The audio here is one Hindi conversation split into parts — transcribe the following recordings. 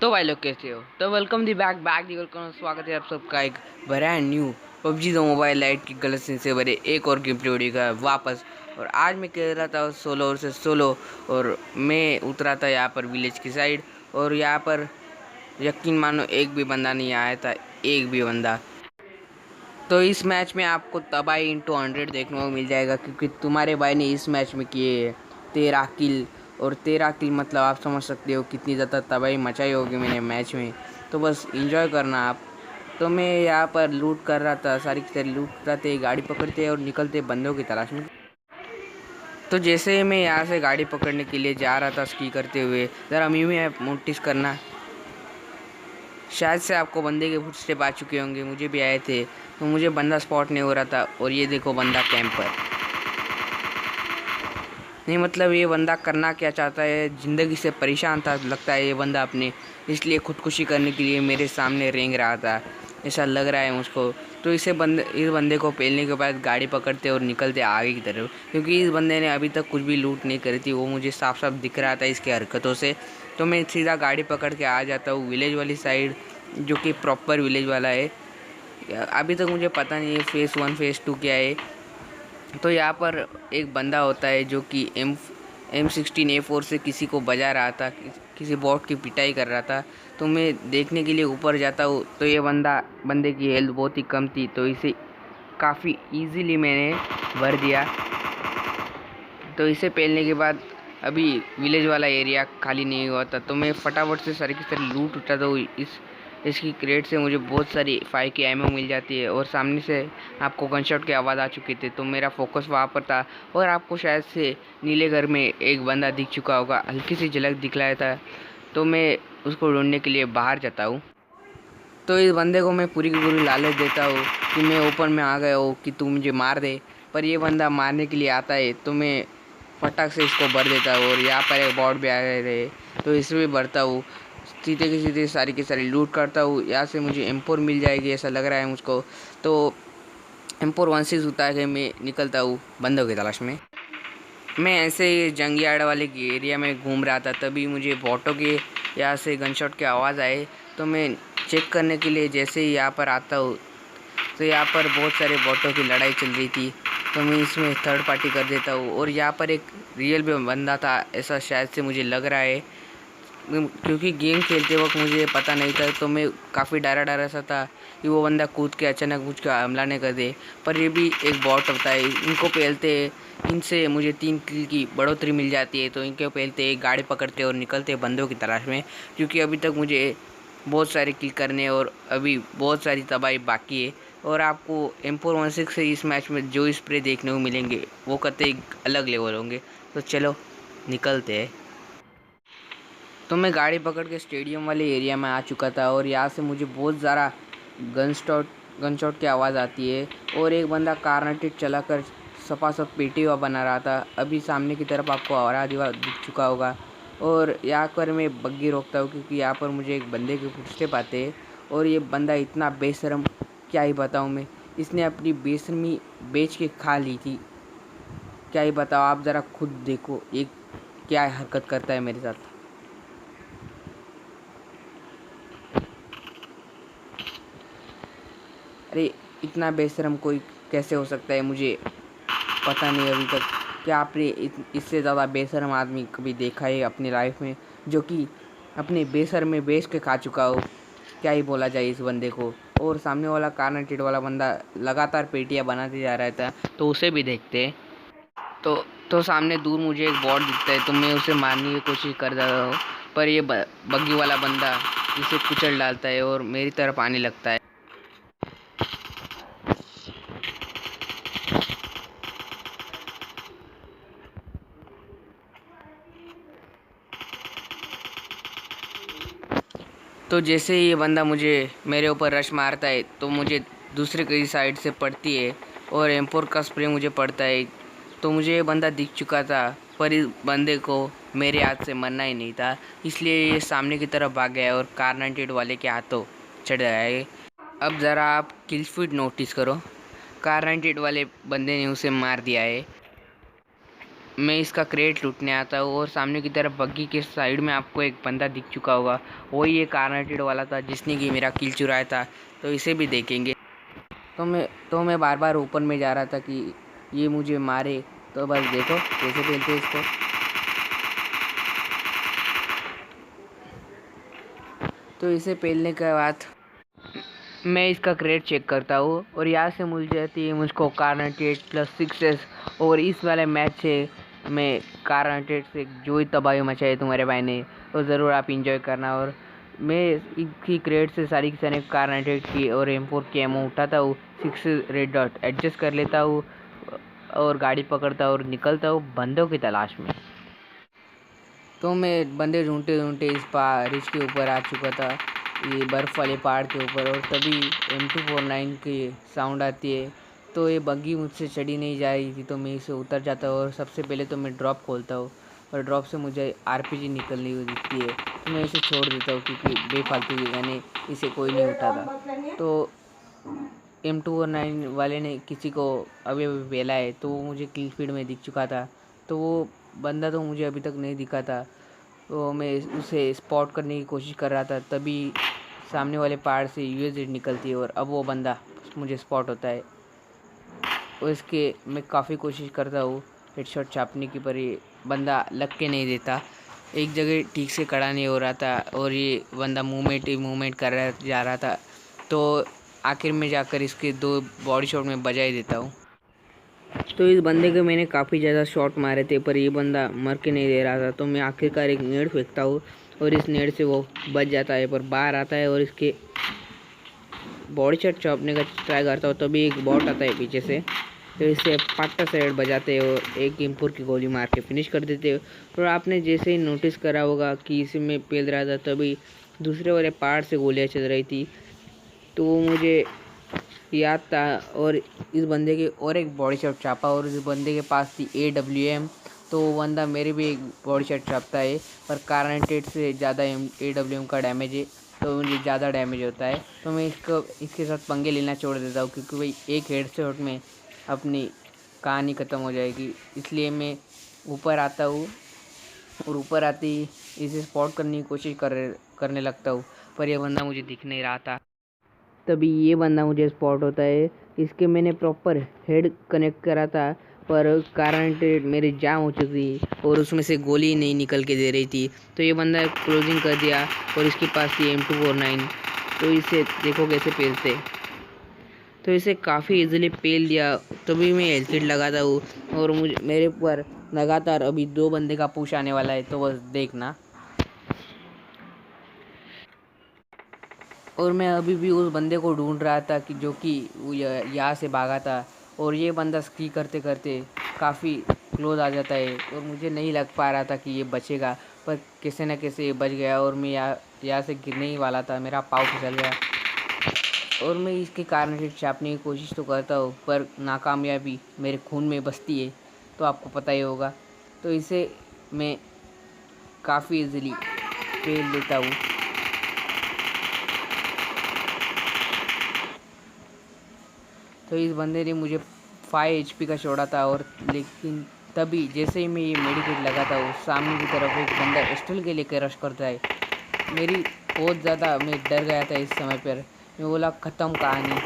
तो भाई लोग कैसे हो। तो welcome the back the welcome, स्वागत है आप सबका एक brand new PUBG the mobile light की गलत से भरे एक और गेम प्ले वीडियो का वापस। और आज मैं खेल रहा था सोलो से सोलो, और मैं उतरा था यहाँ पर विलेज की साइड। और यहाँ पर यकीन मानो एक भी बंदा नहीं आया था, एक भी बंदा। तो इस मैच में आपको तबाही इंटू 100 देखने को मिल जाएगा, क्योंकि तुम्हारे भाई ने इस मैच में किए 13 किल। और 13 किल मतलब आप समझ सकते हो कितनी ज़्यादा तबाही मचाई होगी मैंने मैच में। तो बस इंजॉय करना आप। तो मैं यहाँ पर लूट कर रहा था, सारी की सारी लूट करते, गाड़ी पकड़ते और निकलते बंदों की तलाश में। तो जैसे मैं यहाँ से गाड़ी पकड़ने के लिए जा रहा था स्की करते हुए, ज़रा म्यू में नोटिस करना, शायद से आपको बंदे के फुटस्टेप आ चुके होंगे, मुझे भी आए थे। तो मुझे बंदा स्पॉट नहीं हो रहा था। और ये देखो बंदा कैंपर। नहीं मतलब ये बंदा करना क्या चाहता है, ज़िंदगी से परेशान था लगता है ये बंदा अपने, इसलिए खुदकुशी करने के लिए मेरे सामने रेंग रहा था, ऐसा लग रहा है मुझको। तो इस बंदे को पेलने के बाद गाड़ी पकड़ते और निकलते आगे की तरफ, क्योंकि इस बंदे ने अभी तक कुछ भी लूट नहीं करी थी, वो मुझे साफ साफ दिख रहा था इसकी हरकतों से। तो मैं सीधा गाड़ी पकड़ के आ जाता हूँ विलेज वाली साइड, जो कि प्रॉपर विलेज वाला है। अभी तक मुझे पता नहीं है फेज़ 1 फेज़ 2 क्या है। तो यहाँ पर एक बंदा होता है जो कि M16A4 से किसी को बजा रहा था, किसी बॉट की पिटाई कर रहा था। तो मैं देखने के लिए ऊपर जाता हूँ, तो ये बंदे की हेल्थ बहुत ही कम थी, तो इसे काफ़ी इजीली मैंने भर दिया। तो इसे पेलने के बाद अभी विलेज वाला एरिया खाली नहीं हुआ था, तो मैं फटाफट से सारी की सारी लूट उठाता हूँ। इसकी क्रेट से मुझे बहुत सारी 5 की एमओ मिल जाती है, और सामने से आपको गनशॉट की आवाज़ आ चुकी थी, तो मेरा फोकस वहाँ पर था। और आपको शायद से नीले घर में एक बंदा दिख चुका होगा, हल्की सी झलक दिखलाया था। तो मैं उसको ढूंढने के लिए बाहर जाता हूँ। तो इस बंदे को मैं पूरी की पूरी लालच देता हूँ कि मैं ओपन में आ गया हूँ कि तू मुझे मार दे। पर ये बंदा मारने के लिए आता है, तो मैं फटाक से इसको भर देता हूँ। और यहाँ पर एक बॉट भी आ गए थे, तो इसमें भी भरता हूँ। सीधे की सीधे सारी की सारी लूट करता हूँ। यहाँ से मुझे M4 मिल जाएगी ऐसा लग रहा है मुझको। तो M4 16 उतार के मैं निकलता हूँ बंदों की तलाश में। मैं ऐसे ही जंगयार्ड वाले के एरिया में घूम रहा था, तभी मुझे बॉटों के यहाँ से गनशॉट की आवाज़ आए। तो मैं चेक करने के लिए जैसे ही यहाँ पर आता हूँ, तो यहाँ पर बहुत सारे बॉटों की लड़ाई चल रही थी। तो मैं इसमें थर्ड पार्टी कर देता हूँ, और यहाँ पर एक रियल भी बंदा था ऐसा शायद से मुझे लग रहा है, क्योंकि गेम खेलते वक्त मुझे पता नहीं था। तो मैं काफ़ी डरा सा था कि वो बंदा कूद के अचानक मुझ को हमला नहीं कर दे। पर ये भी एक बॉट होता है, इनको पहलते इनसे मुझे 3 किल की बढ़ोतरी मिल जाती है। तो इनके पहलते एक गाड़ी पकड़ते और निकलते बंदों की तलाश में, क्योंकि अभी तक मुझे बहुत सारे किल करने और अभी बहुत सारी तबाही बाकी है। और आपको M416 से इस मैच में जो स्प्रे देखने को मिलेंगे वो कतई अलग लेवल होंगे। तो चलो निकलते हैं। तो मैं गाड़ी पकड़ के स्टेडियम वाले एरिया में आ चुका था, और यहाँ से मुझे बहुत ज़्यादा गन शॉट की आवाज़ आती है। और एक बंदा कार्नेटेड चला कर सपासप पेटी हुआ बना रहा था। अभी सामने की तरफ आपको हरा दीवार दिख चुका होगा। और यहाँ पर मैं बग्गी रोकता हूँ, क्योंकि यहाँ पर मुझे एक बंदे के फुटस्टेप आते हैं। और ये बंदा इतना बेशरम, क्या ही बताऊँ मैं, इसने अपनी बेशरमी बेच के खा ली थी। क्या ही बताओ, आप ज़रा खुद देखो एक क्या हरकत करता है मेरे साथ। अरे इतना बेशरम कोई कैसे हो सकता है, मुझे पता नहीं अभी तक। क्या आपने इससे ज़्यादा बेशरम आदमी कभी देखा है अपनी लाइफ में, जो कि अपने बेशरम में बेच के खा चुका हो। क्या ही बोला जाए इस बंदे को। और सामने वाला कार्नेटेड वाला बंदा लगातार पेटियाँ बनाते जा रहा था, तो उसे भी देखते हैं। तो सामने दूर मुझे एक बॉट दिखता है, तो मैं उसे मारने की कोशिश कर रहा हूँ। पर ये बग्गी वाला बंदा इसे कुचल डालता है और मेरी तरफ आने लगता है। तो जैसे ही ये बंदा मुझे मेरे ऊपर रश मारता है, तो मुझे दूसरे कई साइड से पड़ती है, और M4 का स्प्रे मुझे पड़ता है। तो मुझे ये बंदा दिख चुका था, पर इस बंदे को मेरे हाथ से मरना ही नहीं था, इसलिए ये सामने की तरफ भाग गया और कार 98 वाले के हाथों चढ़ गया है। अब ज़रा आप किल फीड नोटिस करो, कार 98 वाले बंदे ने उसे मार दिया है। मैं इसका क्रेट लूटने आता हूँ और सामने की तरफ बग्गी के साइड में आपको एक बंदा दिख चुका होगा, वही ये कार्नेटेड वाला था जिसने कि मेरा किल चुराया था। तो इसे भी देखेंगे। तो मैं बार बार ओपन में जा रहा था कि ये मुझे मारे। तो बस देखो कैसे खेलते इसको। तो इसे पेलने के बाद मैं इसका क्रेट चेक करता हूँ और यहाँ से मिल जाती है मुझको कार्नेटेड प्लस 6s। और इस वाले मैच से मैं कार्नेटेड से जो ही तबाही मचाई तुम्हारे भाई ने, तो ज़रूर आप इंजॉय करना। और मैं इसकी क्रेट से सारी की सारी कार्नेटेड की और M4 की एमो उठाता हूँ, 6 रेड डॉट एडजस्ट कर लेता हूँ और गाड़ी पकड़ता हूँ और निकलता हूँ बंदों की तलाश में। तो मैं बंदे ढूंढते ढूंढते इस रिच के ऊपर आ चुका था, ये बर्फ़ वाले पहाड़ के ऊपर। और तभी M249 की साउंड आती है। तो ये बग्गी मुझसे चढ़ी नहीं जा रही थी, तो मैं इसे उतर जाता हूँ और सबसे पहले तो मैं ड्रॉप खोलता हूँ और ड्रॉप से मुझे RPG निकलनी हुई दिखती है। तो मैं इसे छोड़ देता हूँ क्योंकि बेफालतू की यानी इसे कोई नहीं उठाता। तो M249 वाले ने किसी को अभी अभी पेला है, तो वो मुझे किल फीड में दिख चुका था। तो वो बंदा तो मुझे अभी तक नहीं दिखा था। तो मैं उसे स्पॉट करने की कोशिश कर रहा था, तभी सामने वाले पहाड़ से UAZ निकलती है और अब वो बंदा मुझे स्पॉट होता है। और इसके मैं काफ़ी कोशिश करता हूँ हेडशॉट छापने की, पर ये बंदा लग के नहीं देता, एक जगह ठीक से खड़ा नहीं हो रहा था और ये बंदा मूवमेंट कर रहा जा रहा था। तो आखिर में जाकर इसके 2 बॉडी शॉट में बजा ही देता हूँ। तो इस बंदे के मैंने काफ़ी ज़्यादा शॉट मारे थे, पर ये बंदा मर के नहीं दे रहा था। तो मैं आखिरकार एक नेड फेंकता हूँ और इस नेड से वो बच जाता है, पर बाहर आता है और इसके बॉडी शॉट छापने का ट्राई करता हूँ। तभी एक बॉट आता है पीछे से, तो इससे पट्टा साइड बजाते हैं और एक M4 की गोली मार के फिनिश कर देते हैं। और आपने जैसे ही नोटिस करा होगा कि इसी में पेल रहा था, तभी दूसरे वाले पहाड़ से गोलियाँ चल रही थी। तो वो मुझे याद था और इस बंदे के और एक बॉडी शॉट छापा और इस बंदे के पास थी AWM। तो वो बंदा मेरे भी एक बॉडी शॉट छापता है, पर कार्नेटेड से ज़्यादा AWM का डैमेज है, तो मुझे ज़्यादा डैमेज होता है। तो मैं इसके साथ पंगे लेना छोड़ देता हूँ, क्योंकि भाई एक हेड शॉट में अपनी कहानी ख़त्म हो जाएगी। इसलिए मैं ऊपर आता हूँ और ऊपर आते ही इसे स्पॉट करने की कोशिश करने लगता हूँ, पर यह बंदा मुझे दिख नहीं रहा था। तभी ये बंदा मुझे स्पॉट होता है। इसके मैंने प्रॉपर हेड कनेक्ट करा था, पर कार्नेटेड मेरी जाम हो चुकी थी और उसमें से गोली नहीं निकल के दे रही थी। तो ये बंदा क्लोजिंग कर दिया और इसके पास थी M249। तो इसे देखो कैसे पेलते, तो इसे काफ़ी इजीली पेल दिया। तभी मैं हेलमेट लगाता हूँ और मुझे मेरे ऊपर लगातार अभी 2 बंदे का पुश आने वाला है, तो बस देखना। और मैं अभी भी उस बंदे को ढूंढ रहा था कि जो कि यहाँ से भागा था। और ये बंदा स्की करते करते काफ़ी क्लोज आ जाता है और मुझे नहीं लग पा रहा था कि ये बचेगा, पर कैसे न कैसे ये बच गया और मैं यहाँ से गिरने ही वाला था, मेरा पाँव फिसल गया। और मैं इसके कारण से छापने की कोशिश तो करता हूँ, पर नाकामयाबी मेरे खून में बसती है, तो आपको पता ही होगा। तो इसे मैं काफ़ी इजीली पेल लेता हूँ। तो इस बंदे ने मुझे 5 HP का छोड़ा था, और लेकिन तभी जैसे ही मैं ये मेडिकेट लगाता हूँ, सामने की तरफ एक बंदा एस्टल के लेकर रश करता है। मेरी बहुत ज़्यादा मैं डर गया था इस समय पर। मैं बोला ख़त्म कहानी,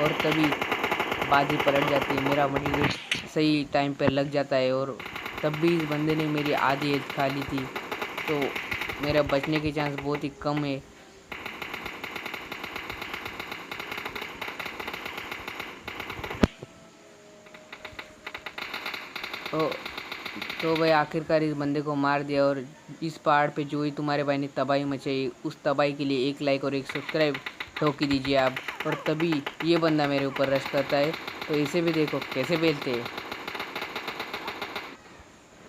और तभी बाजी पलट जाती है, मेरा मेडिकेट सही टाइम पर लग जाता है और तब भी इस बंदे ने मेरी आधी हेल्थ खा ली थी। तो मेरा बचने के चांस बहुत ही कम है। तो तो भाई आखिरकार इस बंदे को मार दिया। और इस पहाड़ पे जो ही तुम्हारे भाई ने तबाही मचाई, उस तबाही के लिए एक लाइक और एक सब्सक्राइब ठोक दीजिए आप। और तभी ये बंदा मेरे ऊपर रश करता है, तो इसे भी देखो कैसे बेलते हैं।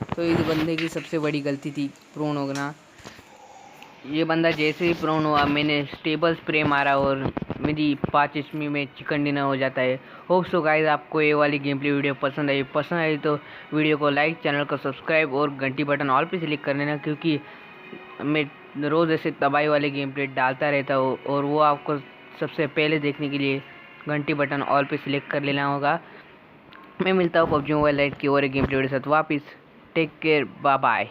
तो इस बंदे की सबसे बड़ी गलती थी प्रोन होना। ये बंदा जैसे ही प्रोन हुआ, मैंने स्टेबल स्प्रे मारा और मेरी 5 HP में चिकन डिनर हो जाता है। होप सो गाइस आपको ये वाली गेम प्ले वीडियो पसंद आई तो वीडियो को लाइक, चैनल को सब्सक्राइब और घंटी बटन ऑल पे क्लिक कर लेना, क्योंकि मैं रोज़ ऐसे तबाही वाले गेम प्ले डालता रहता हूँ और वो आपको सबसे पहले देखने के लिए घंटी बटन ऑल पे सिलेक्ट कर लेना होगा। मैं मिलता हूँ PUBG मोबाइल लाइट की और एक गेम प्ले वीडियो के साथ वापस। Take care, bye bye.